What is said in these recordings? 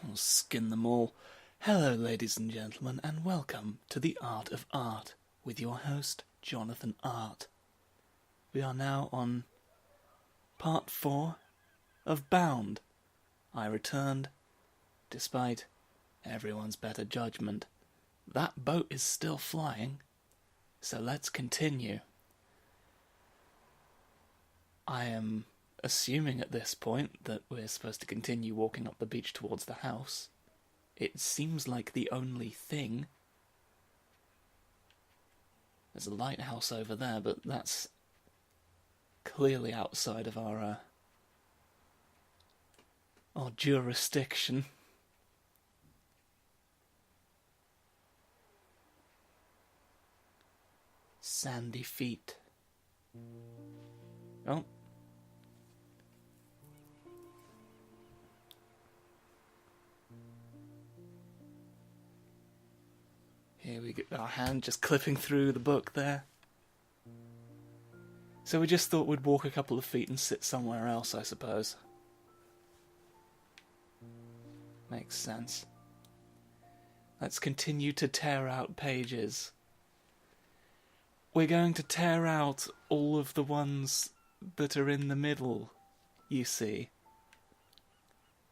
I'll skin them all. Hello, ladies and gentlemen, and welcome to The Art of Art, with your host, Jonathan Art. We are now on part 4 of Bound. I returned, despite everyone's better judgment. That boat is still flying, so let's continue. I am assuming at this point that we're supposed to continue walking up the beach towards the house. It seems like the only thing. There's a lighthouse over there, but that's clearly outside of our jurisdiction. Sandy feet. Oh. Here we go, our hand just clipping through the book there. So we just thought we'd walk a couple of feet and sit somewhere else, I suppose. Makes sense. Let's continue to tear out pages. We're going to tear out all of the ones that are in the middle, you see.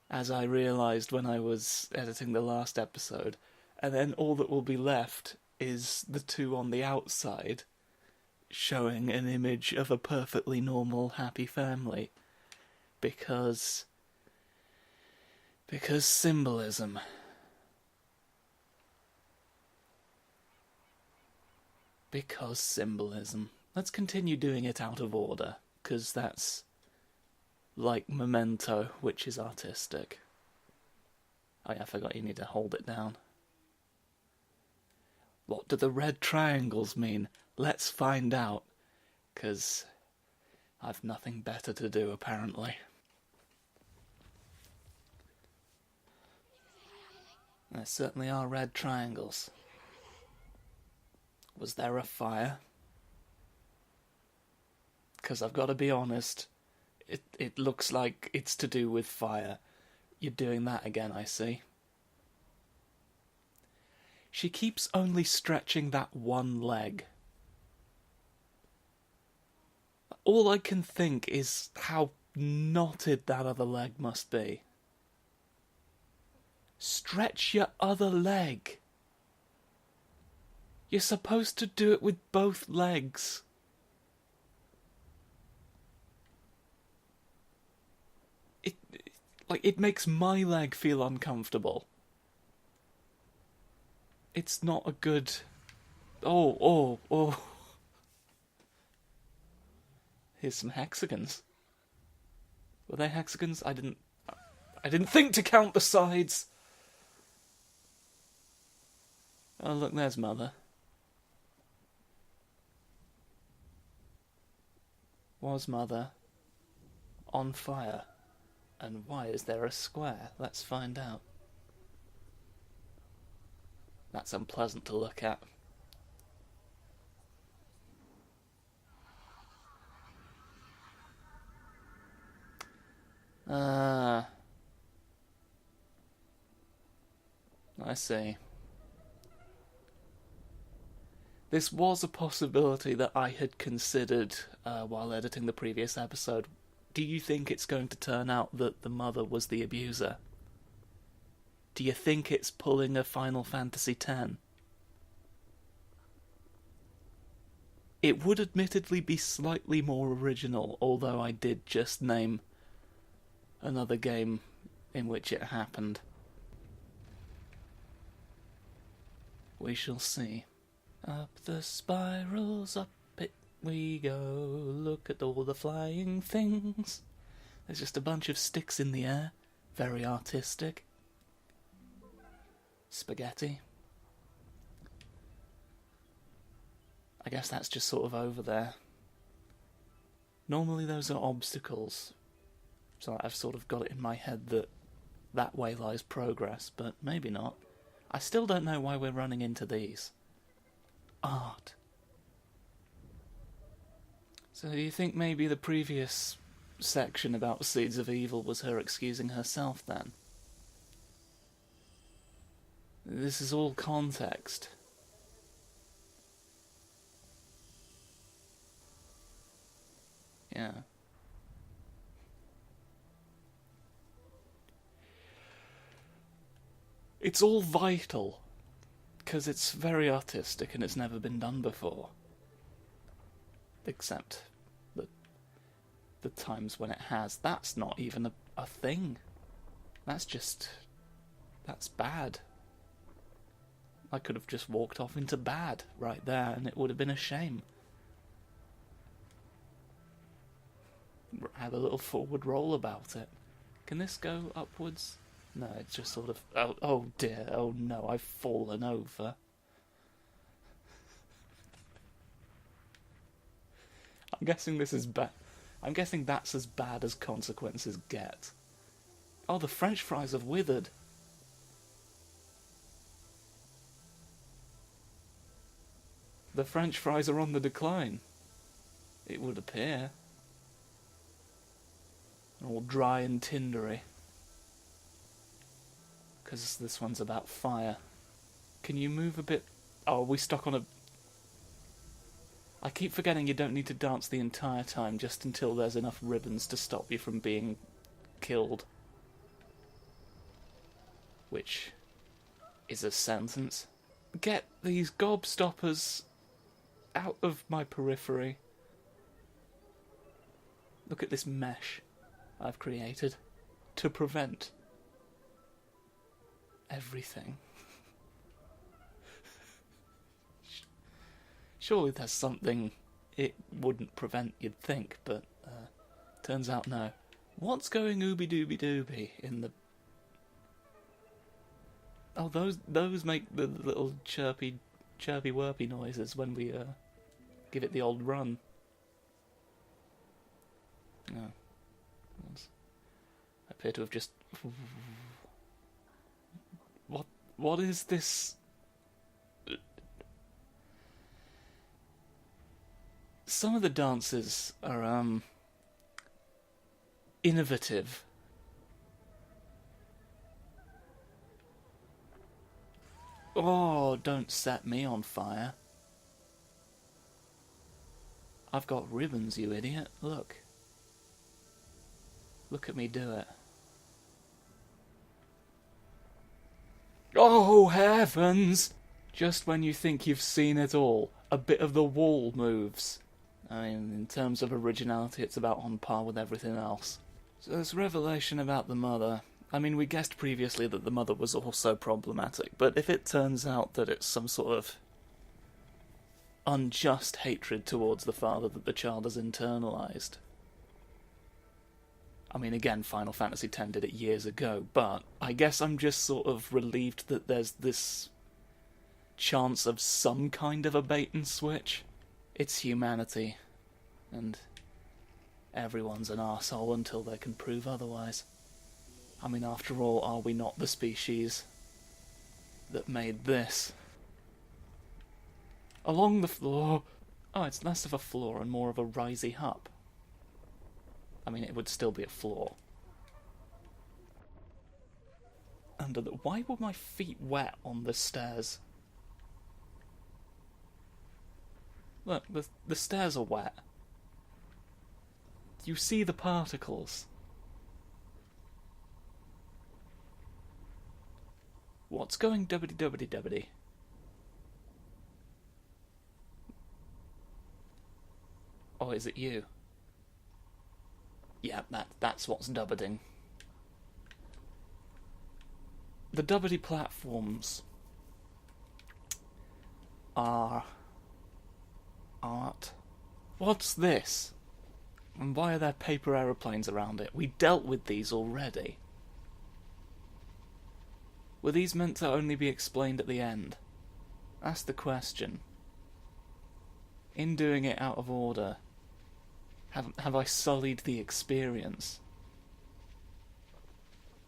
As I realised when I was editing the last episode. And then all that will be left is the two on the outside, showing an image of a perfectly normal, happy family. Because symbolism. Because symbolism. Let's continue doing it out of order, because that's like Memento, which is artistic. Oh yeah, I forgot you need to hold it down. What do the red triangles mean? Let's find out, because I've nothing better to do, apparently. There certainly are red triangles. Was there a fire? Because I've got to be honest, it looks like it's to do with fire. You're doing that again, I see. She keeps only stretching that one leg. All I can think is how knotted that other leg must be. Stretch your other leg. You're supposed to do it with both legs. It makes my leg feel uncomfortable. It's not a good... Oh. Here's some hexagons. Were they hexagons? I didn't think to count the sides. Oh, look, there's Mother. Was Mother on fire? And why is there a square? Let's find out. That's unpleasant to look at. I see. This was a possibility that I had considered while editing the previous episode. Do you think it's going to turn out that the mother was the abuser? Do you think it's pulling a Final Fantasy X? It would admittedly be slightly more original, although I did just name another game in which it happened. We shall see. Up the spirals, up it we go. Look at all the flying things. There's just a bunch of sticks in the air. Very artistic. Spaghetti. I guess that's just sort of over there. Normally those are obstacles. So I've sort of got it in my head that that way lies progress, but maybe not. I still don't know why we're running into these. Art. So you think maybe the previous section about Seeds of Evil was her excusing herself then? This is all context. Yeah. It's all vital, because it's very artistic and it's never been done before. Except the times when it has. That's not even a thing. That's bad. I could have just walked off into bad right there and it would have been a shame. Had a little forward roll about it. Can this go upwards? No, it's just sort of... Oh dear, oh no, I've fallen over. I'm guessing this is bad. I'm guessing that's as bad as consequences get. Oh, the French fries have withered. The French fries are on the decline. It would appear. All dry and tindery. Because this one's about fire. Can you move a bit? Oh, are we stuck on a... I keep forgetting you don't need to dance the entire time, just until there's enough ribbons to stop you from being killed. Which is a sentence. Get these gobstoppers out of my periphery. Look at this mesh I've created to prevent everything. Surely there's something it wouldn't prevent, you'd think, but turns out no. What's going ooby-dooby-dooby in the... Oh, those make the little chirpy-wirpy noises when we give it the old run. Oh. I appear to have just... What is this? Some of the dances are, innovative. Oh, don't set me on fire. I've got ribbons, you idiot. Look. Look at me do it. Oh, heavens! Just when you think you've seen it all, a bit of the wall moves. I mean, in terms of originality, it's about on par with everything else. So this revelation about the mother... I mean, we guessed previously that the mother was also problematic, but if it turns out that it's some sort of unjust hatred towards the father that the child has internalized... I mean, again, Final Fantasy X did it years ago, but I guess I'm just sort of relieved that there's this chance of some kind of a bait and switch. It's humanity, and everyone's an arsehole until they can prove otherwise. I mean, after all, are we not the species that made this? Along the floor... Oh, it's less of a floor and more of a risey up. I mean, it would still be a floor. Under the... Why were my feet wet on the stairs? Look, the stairs are wet. You see the particles. What's going dubbity-dubbity-dubbity? Oh, is it you? Yeah, that's what's dubbiting. The dubbity platforms are art. What's this? And why are there paper aeroplanes around it? We dealt with these already. Were these meant to only be explained at the end? That's the question. In doing it out of order, have I sullied the experience?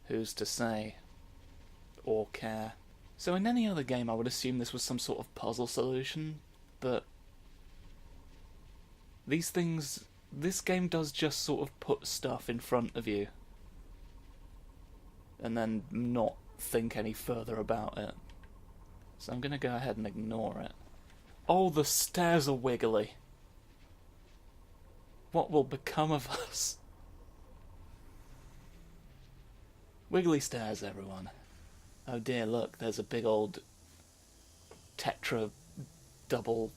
Who's to say? Or care? So in any other game I would assume this was some sort of puzzle solution, but these things... This game does just sort of put stuff in front of you and then not think any further about it. So I'm going to go ahead and ignore it. Oh, the stairs are wiggly. What will become of us? Wiggly stairs, everyone. Oh dear, look, there's a big old tetra double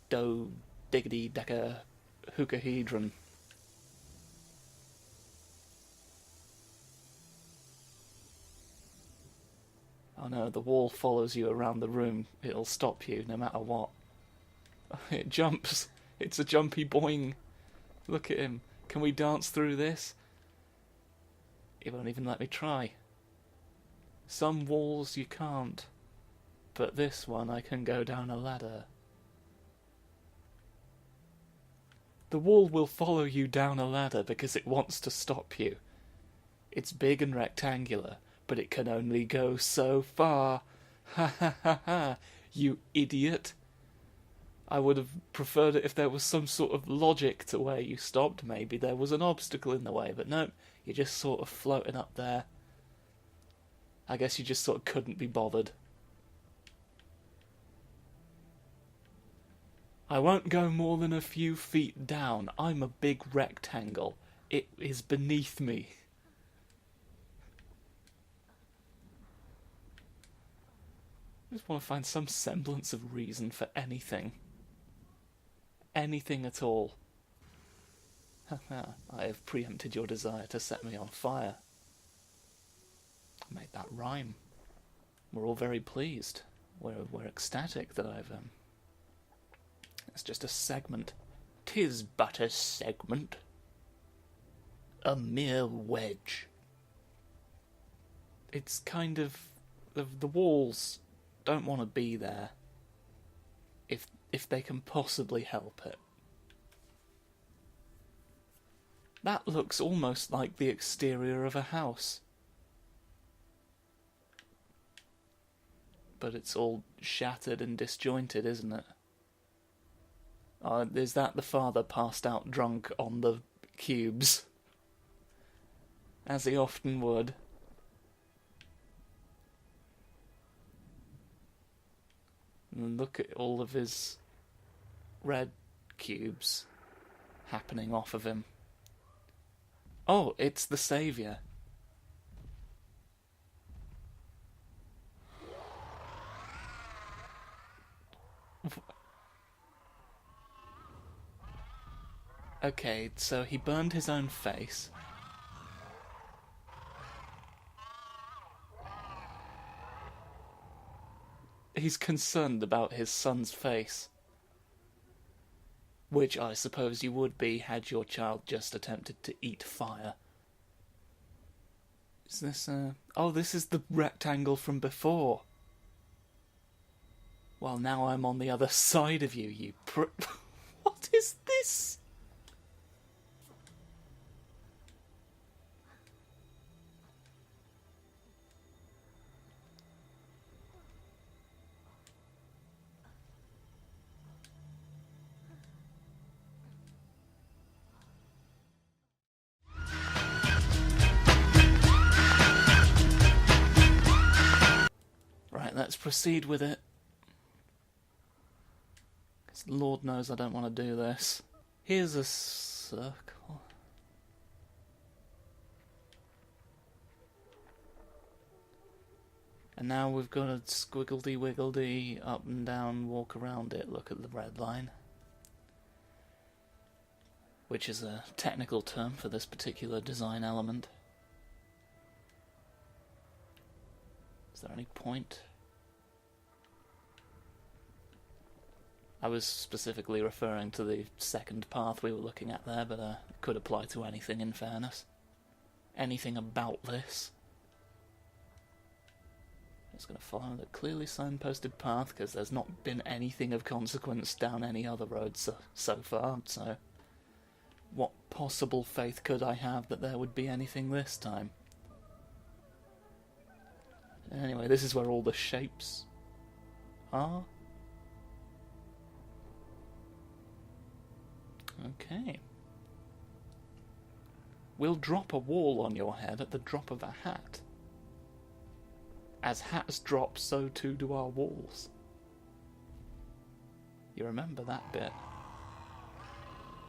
do diggity decker hookahedron. Oh no, the wall follows you around the room. It'll stop you no matter what. It jumps. It's a jumpy boing. Look at him. Can we dance through this? It won't even let me try. Some walls you can't. But this one I can go down a ladder. The wall will follow you down a ladder because it wants to stop you. It's big and rectangular, but it can only go so far. Ha ha ha ha, you idiot. I would have preferred it if there was some sort of logic to where you stopped. Maybe there was an obstacle in the way, but no, you're just sort of floating up there. I guess you just sort of couldn't be bothered. I won't go more than a few feet down. I'm a big rectangle. It is beneath me. I just want to find some semblance of reason for anything. Anything at all. I have preempted your desire to set me on fire. I made that rhyme. We're all very pleased. We're ecstatic that I've It's just a segment. 'Tis but a segment. A mere wedge. It's kind of the walls don't want to be there. If they can possibly help it. That looks almost like the exterior of a house. But it's all shattered and disjointed, isn't it? Is that the father passed out drunk on the cubes? As he often would. And look at all of his red cubes happening off of him. Oh, it's the saviour. Okay, so he burned his own face. He's concerned about his son's face. Which I suppose you would be had your child just attempted to eat fire. Is this Oh, this is the rectangle from before. Well, now I'm on the other side of you, What is this? Right, let's proceed with it. 'Cause Lord knows I don't want to do this. Here's a circle. And now we've got a squiggledy-wiggledy up and down walk around it. Look at the red line. Which is a technical term for this particular design element. Is there any point? I was specifically referring to the second path we were looking at there, but it could apply to anything in fairness. Anything about this. Just going to follow the clearly signposted path, because there's not been anything of consequence down any other road so far, so what possible faith could I have that there would be anything this time? Anyway, this is where all the shapes are. Okay. We'll drop a wall on your head at the drop of a hat. As hats drop, so too do our walls. You remember that bit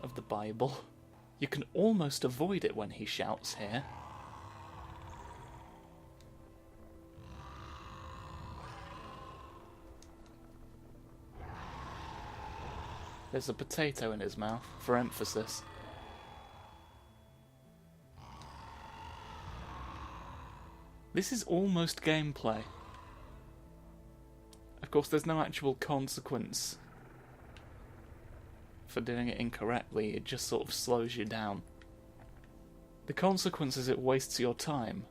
of the Bible? You can almost avoid it when he shouts here. There's a potato in his mouth, for emphasis. This is almost gameplay. Of course, there's no actual consequence for doing it incorrectly, it just sort of slows you down. The consequence is it wastes your time.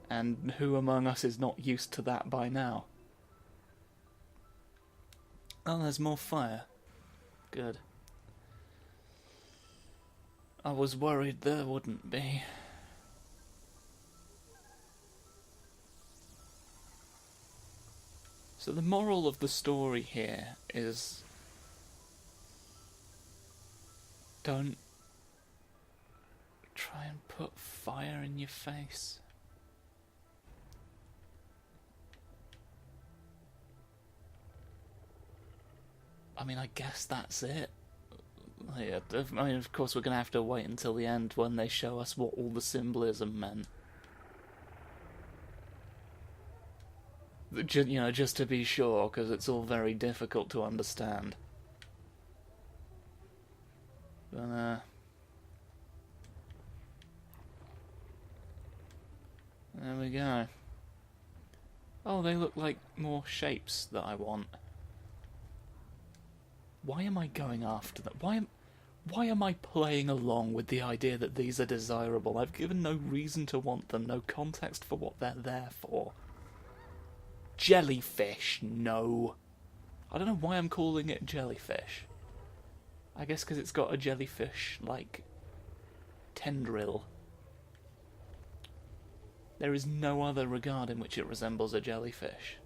And who among us is not used to that by now? Oh, there's more fire. Good. I was worried there wouldn't be. So the moral of the story here is don't try and put fire in your face. I mean, I guess that's it. Yeah, I mean, of course, we're going to have to wait until the end when they show us what all the symbolism meant. You know, just to be sure, because it's all very difficult to understand. But, there we go. Oh, they look like more shapes that I want. Why am I going after them? Why am I playing along with the idea that these are desirable? I've given no reason to want them, no context for what they're there for. Jellyfish, no. I don't know why I'm calling it jellyfish. I guess because it's got a jellyfish-like tendril. There is no other regard in which it resembles a jellyfish.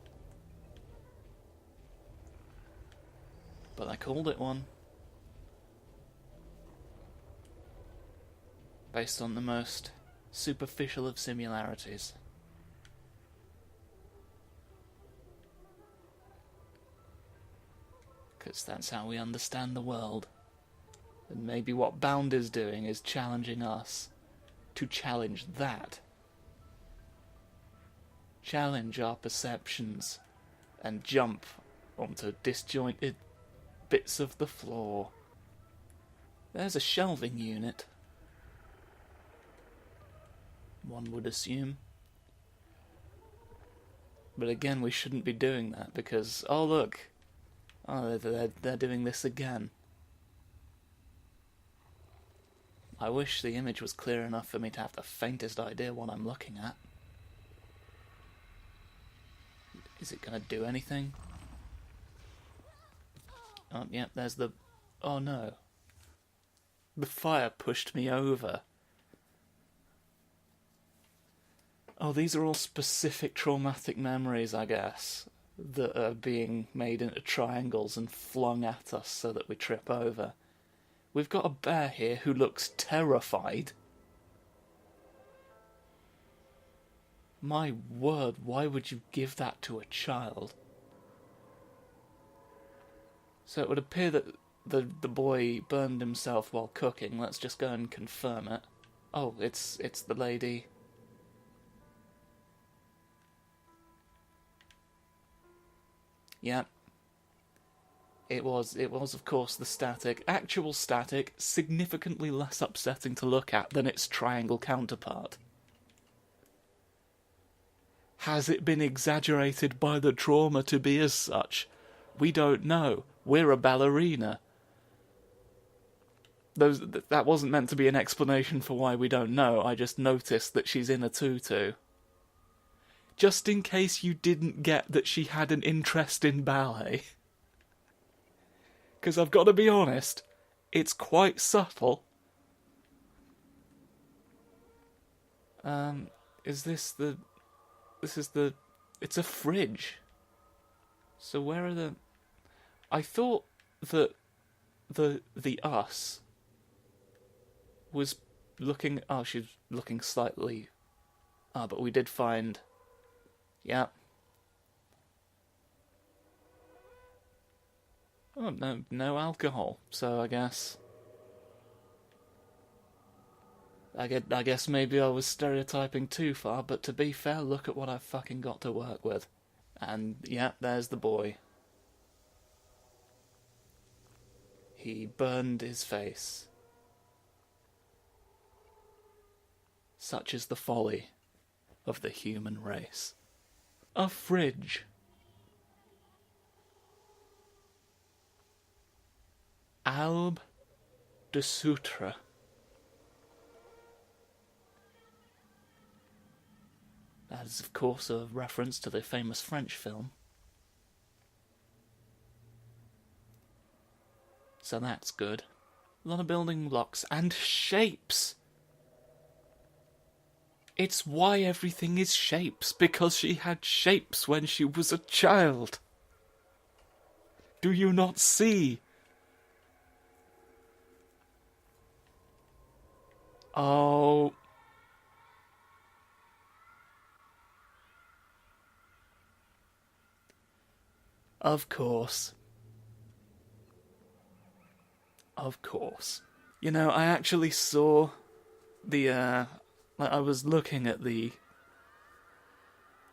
But I called it one. Based on the most superficial of similarities. Because that's how we understand the world. And maybe what Bound is doing is challenging us to challenge that. Challenge our perceptions and jump onto disjointed bits of the floor. There's a shelving unit. One would assume. But again, we shouldn't be doing that because, oh look, oh, they're doing this again. I wish the image was clear enough for me to have the faintest idea what I'm looking at. Is it going to do anything? Oh, yeah, there's the... Oh, no. The fire pushed me over. Oh, these are all specific traumatic memories, I guess, that are being made into triangles and flung at us so that we trip over. We've got a bear here who looks terrified. My word, why would you give that to a child? So it would appear that the boy burned himself while cooking. Let's just go and confirm it. Oh, it's the lady. Yeah. It was of course the static. Actual static, significantly less upsetting to look at than its triangle counterpart. Has it been exaggerated by the trauma to be as such? We don't know. We're a ballerina. That wasn't meant to be an explanation for why we don't know. I just noticed that she's in a tutu. Just in case you didn't get that she had an interest in ballet. Because I've got to be honest, it's quite subtle. It's a fridge. So where are the... I thought that the us was looking... Oh, she's looking slightly... Ah, but we did find Yep. Oh, no alcohol, so I guess... I guess maybe I was stereotyping too far, but to be fair, look at what I've fucking got to work with. And, yeah, there's the boy. He burned his face. Such is the folly of the human race. A fridge. Albe de Sutre. That is, of course, a reference to the famous French film. So that's good. A lot of building blocks and shapes. It's why everything is shapes, because she had shapes when she was a child. Do you not see? Oh... Of course. Of course. You know, I actually saw the, I was looking at the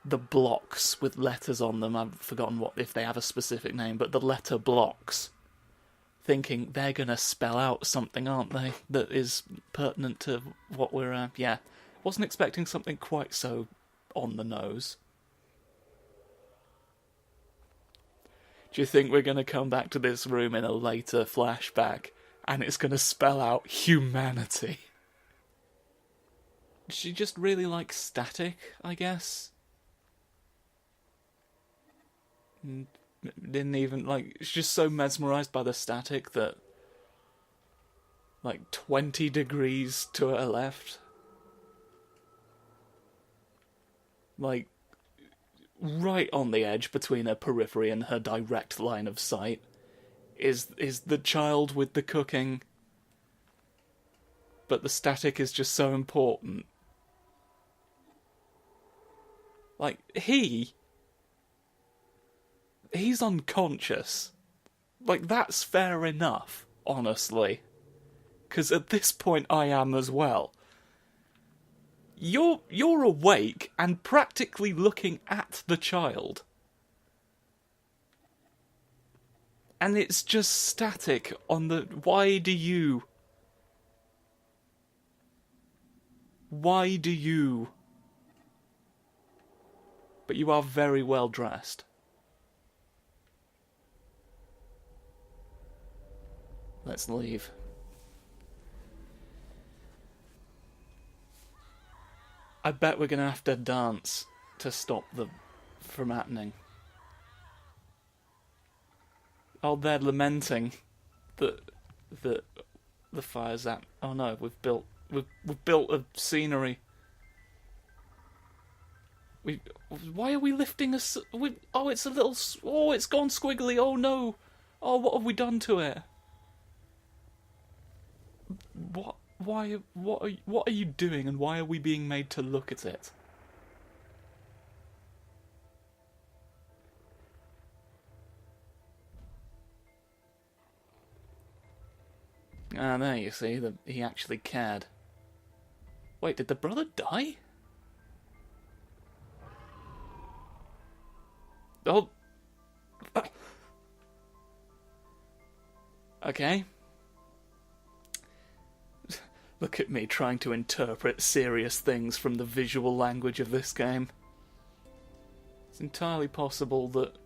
blocks with letters on them. I've forgotten if they have a specific name, but the letter blocks. Thinking they're gonna spell out something, aren't they? That is pertinent to what we're, yeah. Wasn't expecting something quite so on the nose. Do you think we're going to come back to this room in a later flashback and it's going to spell out humanity? She just really likes static, I guess. Didn't even, she's just so mesmerised by the static that, 20 degrees to her left. Right on the edge between her periphery and her direct line of sight is the child with the cooking. But the static is just so important. He's unconscious. That's fair enough, honestly. 'Cause at this point I am as well. You're awake and practically looking at the child. And it's just static on the... Why do you? Why do you? But you are very well dressed. Let's leave. I bet we're gonna have to dance to stop from happening. Oh, they're lamenting that the fire zap. Oh no, we've built a scenery. Why are we lifting it's a little. Oh, it's gone squiggly. Oh no. Oh, what have we done to it? What? Why? What are you doing, and why are we being made to look at it? Ah, there you see that he actually cared. Wait, did the brother die? Oh. Okay. Look at me trying to interpret serious things from the visual language of this game. It's entirely possible that...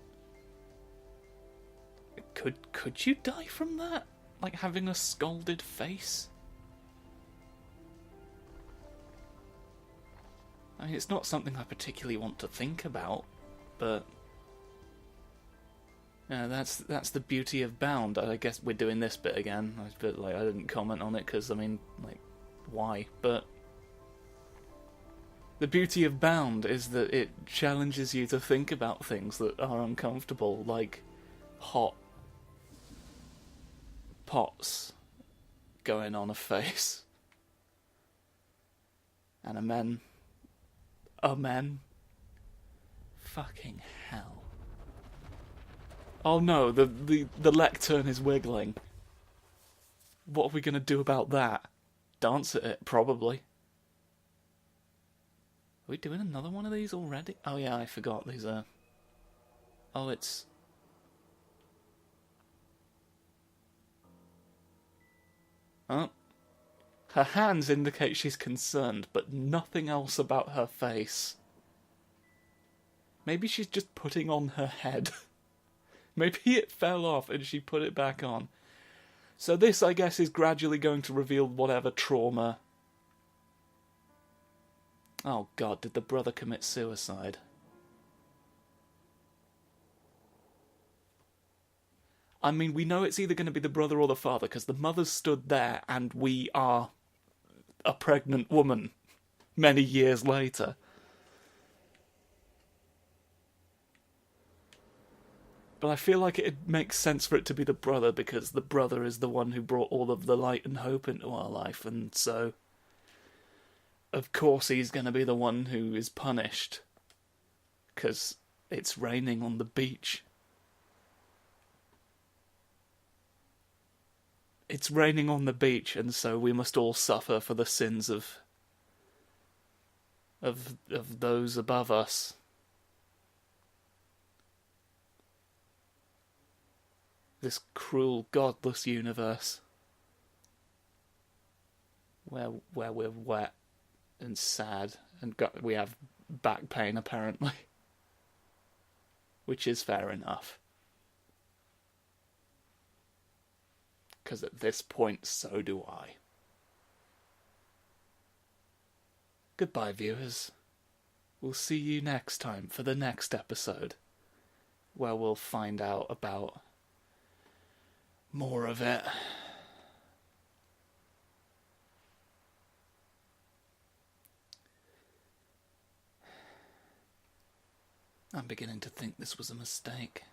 Could you die from that? Having a scalded face? I mean, it's not something I particularly want to think about, but... Yeah, that's the beauty of Bound. I guess we're doing this bit again. I didn't comment on it because, I mean, why? But the beauty of Bound is that it challenges you to think about things that are uncomfortable, like hot pots going on a face. And a men Fucking hell. Oh no, the lectern is wiggling. What are we going to do about that? Dance at it, probably. Are we doing another one of these already? Oh yeah, I forgot these are... Oh, it's... Oh. Her hands indicate she's concerned, but nothing else about her face. Maybe she's just putting on her head. Maybe it fell off and she put it back on. So this, I guess, is gradually going to reveal whatever trauma... Oh god, did the brother commit suicide? I mean, we know it's either going to be the brother or the father, because the mother's stood there and we are a pregnant woman many years later. But I feel like it makes sense for it to be the brother, because the brother is the one who brought all of the light and hope into our life, and so... Of course he's going to be the one who is punished. Because it's raining on the beach. It's raining on the beach, and so we must all suffer for the sins of those above us. This cruel, godless universe. Where we're wet and sad, and we have back pain, apparently. Which is fair enough. Because at this point, so do I. Goodbye, viewers. We'll see you next time for the next episode, where we'll find out about more of it. I'm beginning to think this was a mistake.